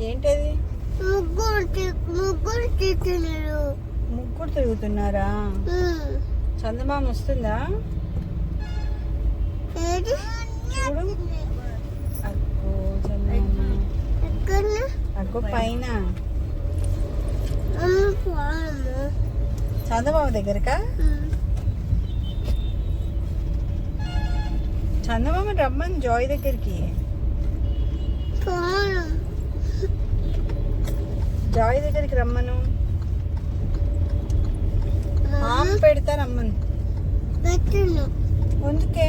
ఏంటది? ముగ్గురు తిరుగుతున్నారా? చందమామ వస్తుందా? చూడు, అక్కో చందమామ అక్కో పైన చందమామ దగ్గరకా? చందమామ రమ్మని జాయ్ దగ్గరికి. జాయ్ దగ్గరికి రమ్మను. ఆమె పెడతా రమ్మను. అందుకే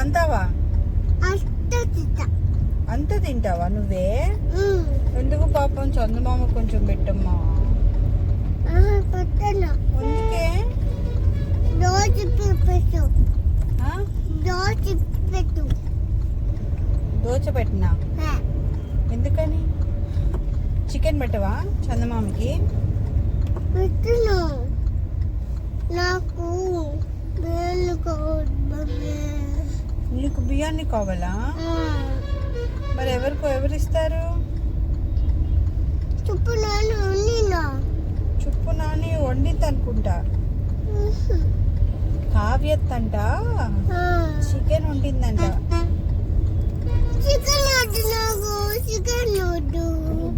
అంతావా? అంత తింటావా నువ్వే? ఎందుకు పాపం చందమామ కొంచెం పెట్టమ్మా. అందుకే దోచ పెట్టినా. ఎందుకని? చికెన్ పెట్టవా చందమామకి? నాకు నీకు బియ్యాన్ని కావాలా? మరి ఎవరు ఇస్తారు? చుప్పు నాని వండిద్ది అనుకుంటా. కావ్యత్తంట చికెన్ వండిందంట.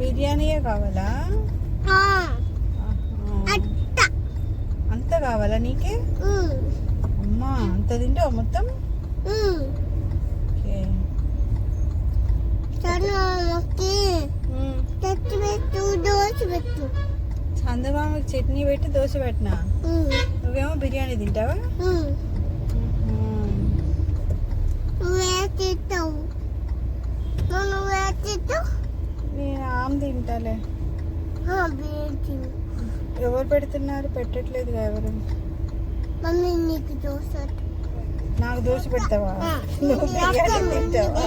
బిర్యానీయే కావాలా? అంత కావాలా నీకే? అమ్మా అంత తింటావా మొత్తం? చందమామకి చట్నీ పెట్టి దోశ పెట్టినా. నువ్వేమో బిర్యానీ తింటావా? నేను ఆమె తింటాలే. ఎవరు పెడుతున్నారు? పెట్టట్లేదుగా ఎవరు. నీకు దోశ. నాకు దోశ పెడతావా? నువ్వు బిర్యానీ తింటావా?